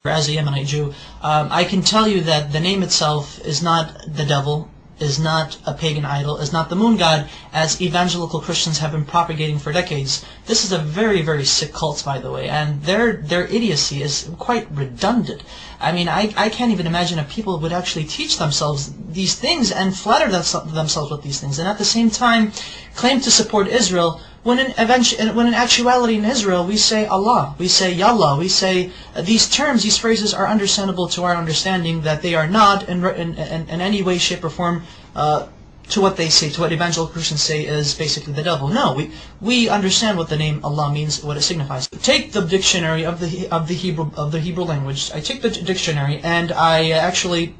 as a Yemenite Jew, I can tell you that the name itself is not the devil, is not a pagan idol, is not the moon god, as evangelical Christians have been propagating for decades. This is a very, very sick cult, by the way, and their idiocy is quite redundant. I mean, I can't even imagine if people would actually teach themselves these things and flatter themselves with these things, and at the same time claim to support Israel, when in actuality in Israel we say Allah, we say Yallah, we say these terms, these phrases are understandable to our understanding, that they are not in any way, shape or form to what they say, to what evangelical Christians say is basically the devil. No, we understand what the name Allah means, what it signifies. Take the dictionary of the Hebrew language. I take the dictionary and I actually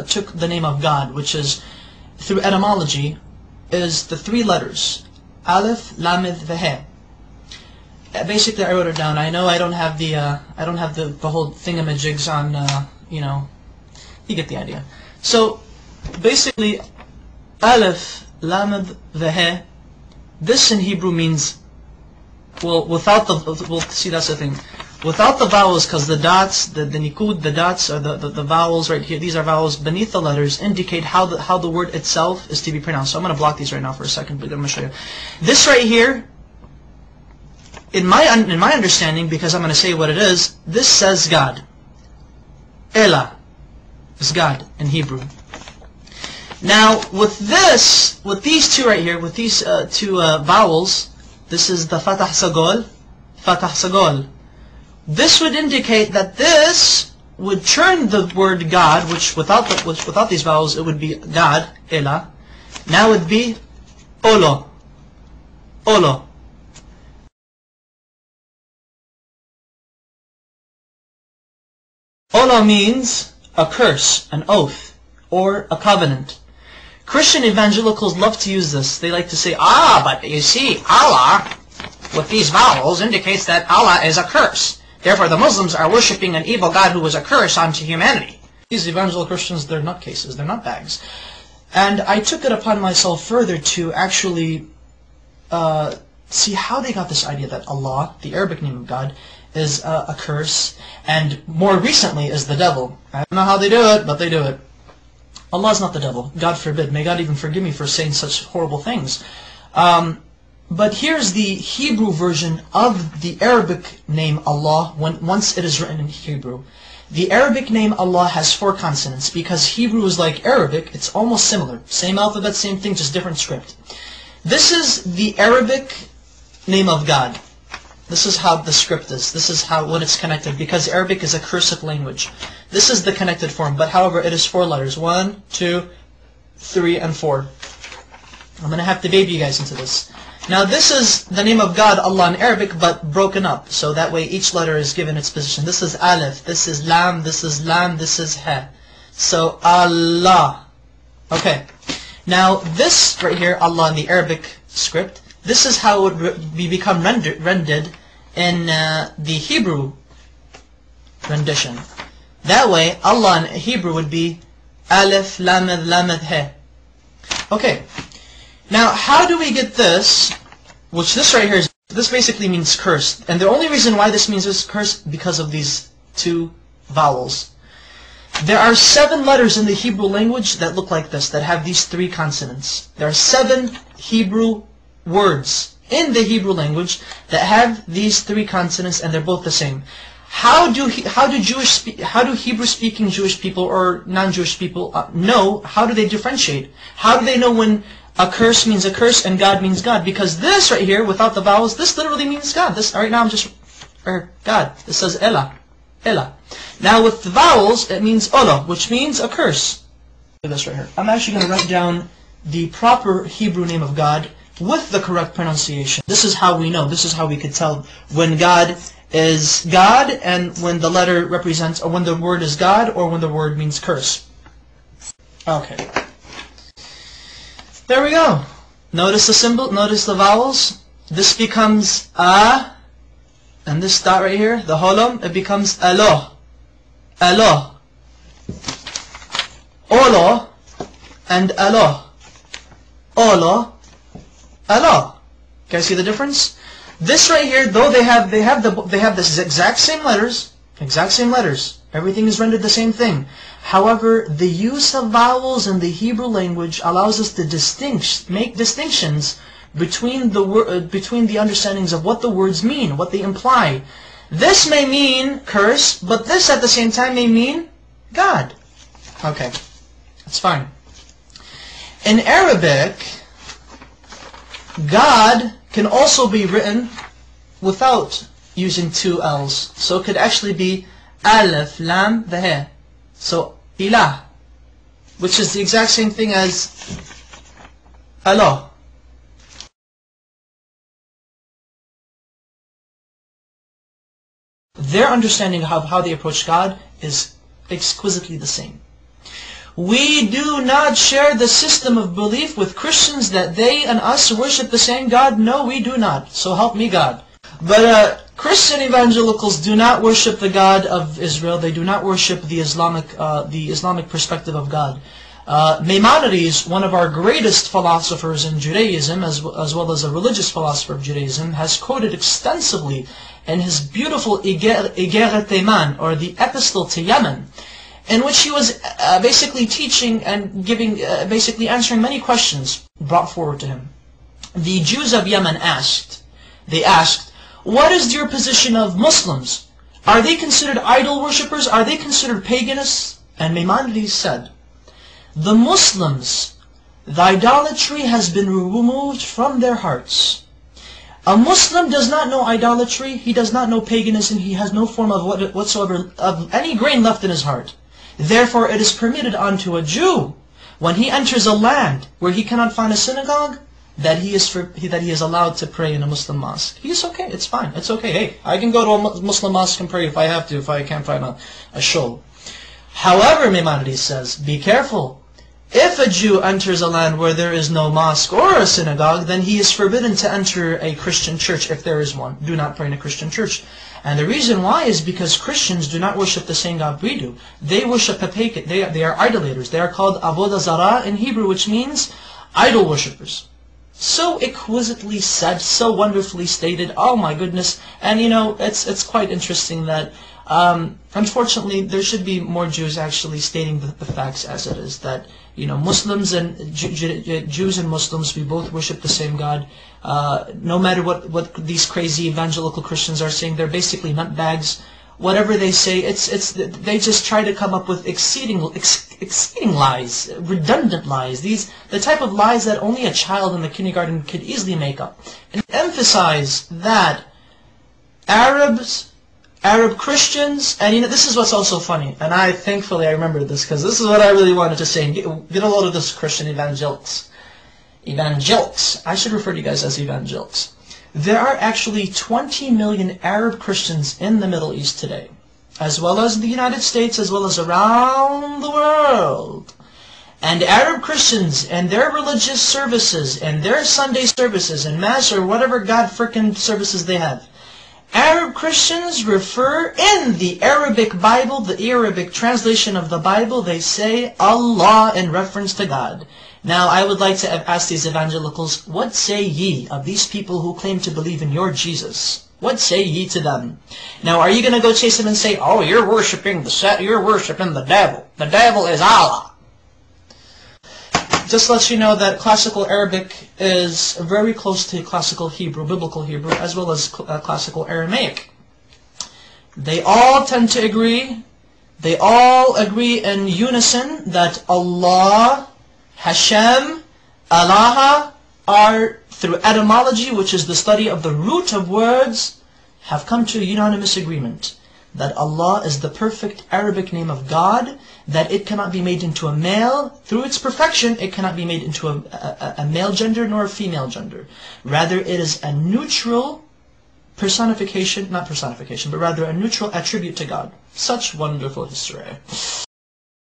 took the name of God, which is, through etymology, is the three letters Aleph, Lamed, Vehe. Basically, I wrote it down. I know I don't have the whole thingamajigs on, you get the idea. So basically, Aleph, Lamed, Vehe. This in Hebrew means, well, without the, see, that's the thing. Without the vowels, because the dots, the nikud, the dots, or the vowels right here, these are vowels beneath the letters, indicate how the word itself is to be pronounced. So I'm going to block these right now for a second, but I'm going to show you. This right here, in my understanding, because I'm going to say what it is, this says God. ʻælə is God in Hebrew. Now, with these two right here, with these two vowels, this is the Fatah Sagol, Fatah Sagol. This would indicate that this would turn the word God, which without these vowels it would be God, ʻælə. Now it would be Olo, Olo. Olo means a curse, an oath, or a covenant. Christian evangelicals love to use this. They like to say, but you see, Allah, with these vowels, indicates that Allah is a curse. Therefore, the Muslims are worshipping an evil God who was a curse onto humanity. These evangelical Christians, they're nutcases, they're nutbags. And I took it upon myself further to actually see how they got this idea that Allah, the Arabic name of God, is a curse, and more recently is the devil. I don't know how they do it, but they do it. Allah is not the devil. God forbid. May God even forgive me for saying such horrible things. But here's the Hebrew version of the Arabic name Allah once it is written in Hebrew. The Arabic name Allah has 4 consonants because Hebrew is like Arabic. It's almost similar. Same alphabet, same thing, just different script. This is the Arabic name of God. This is how the script is. This is when it's connected, because Arabic is a cursive language. This is the connected form, but however it is 4 letters. 1, 2, 3, and 4. I'm going to have to baby you guys into this. Now this is the name of God, Allah, in Arabic, but broken up. So that way each letter is given its position. This is Aleph, this is Lam, this is Lam, this is He. So Allah. Okay. Now this right here, Allah in the Arabic script, this is how it would become rendered in the Hebrew rendition. That way, Allah in Hebrew would be Aleph, Lamed, Lamed, He. Okay. Now, how do we get this? Which this right here is, this basically means curse. And the only reason why this means this curse, because of these 2 vowels. There are 7 letters in the Hebrew language that look like this, that have these 3 consonants. There are 7 Hebrew words in the Hebrew language that have these 3 consonants, and they're both the same. How do Hebrew-speaking Jewish people or non-Jewish people know? How do they differentiate? How do they know when a curse means a curse and God means God? Because this right here, without the vowels, this literally means God. This right now I'm just God. This says ʻælə, ʻælə. Now with the vowels, it means ʻolo, which means a curse. Look at this right here. I'm actually going to write down the proper Hebrew name of God with the correct pronunciation. This is how we know. This is how we could tell when God is God and when the letter represents, or when the word is God, or when the word means curse. Okay. There we go. Notice the symbol, notice the vowels. This becomes A, and this dot right here, the holom, it becomes alo. Alo. Olo and alo. Olo, alo. Can you see the difference? This right here, though they have the exact same letters, Exact same letters. Everything is rendered the same thing. However, the use of vowels in the Hebrew language allows us to make distinctions between the understandings of what the words mean, what they imply. This may mean curse, but this at the same time may mean God. Okay, that's fine. In Arabic, God can also be written without using two L's. So it could actually be alif, lam, the he. So ʻælə, which is the exact same thing as Allah. Their understanding of how they approach God is exquisitely the same. We do not share the system of belief with Christians that they and us worship the same God. No, we do not. So help me God. But Christian evangelicals do not worship the God of Israel. They do not worship the Islamic perspective of God. Maimonides, one of our greatest philosophers in Judaism, as well as a religious philosopher of Judaism, has quoted extensively in his beautiful ʻɛlə Tayman, or the Epistle to Yemen, in which he was basically teaching and basically answering many questions brought forward to him. The Jews of Yemen asked, what is your position of Muslims? Are they considered idol worshippers? Are they considered paganists? And Maimonides said, the Muslims, the idolatry has been removed from their hearts. A Muslim does not know idolatry, he does not know paganism, he has no form of whatsoever of any grain left in his heart. Therefore it is permitted unto a Jew, when he enters a land where he cannot find a synagogue, that he is allowed to pray in a Muslim mosque. He's okay, it's fine, it's okay. Hey, I can go to a Muslim mosque and pray if I have to, if I can't find a shul. However, Maimonides says, be careful. If a Jew enters a land where there is no mosque or a synagogue, then he is forbidden to enter a Christian church if there is one. Do not pray in a Christian church. And the reason why is because Christians do not worship the same God we do. They worship a pagan. They are idolaters. They are called avodah zarah in Hebrew, which means idol worshippers. So exquisitely said, so wonderfully stated. Oh my goodness! And you know, it's quite interesting that unfortunately there should be more Jews actually stating the facts as it is. That you know, Muslims and Jews and Muslims, we both worship the same God. No matter what these crazy evangelical Christians are saying, they're basically nutbags. Whatever they say, they just try to come up with exceeding lies, redundant lies. The type of lies that only a child in the kindergarten could easily make up. And emphasize that Arab Christians, and you know, this is what's also funny, and thankfully I remember this, because this is what I really wanted to say, and get a load of this, Christian evangelics. I should refer to you guys as evangelics. There are actually 20 million Arab Christians in the Middle East today, as well as the United States, as well as around the world. And Arab Christians and their religious services, and their Sunday services, and Mass, or whatever God frickin' services they have, Arab Christians refer in the Arabic Bible, the Arabic translation of the Bible, they say Allah in reference to God. Now, I would like to ask these evangelicals, what say ye of these people who claim to believe in your Jesus? What say ye to them? Now, are you going to go chase them and say, oh, you're worshiping the devil. The devil is Allah. Just to let you know that classical Arabic is very close to classical Hebrew, biblical Hebrew, as well as classical Aramaic. They all tend to agree, they all agree in unison that Allah, Hashem, Allah are, through etymology, which is the study of the root of words, have come to a unanimous agreement that Allah is the perfect Arabic name of God, that it cannot be made into a male. Through its perfection, it cannot be made into a male gender nor a female gender. Rather, it is a neutral personification, not personification, but rather a neutral attribute to God. Such wonderful history.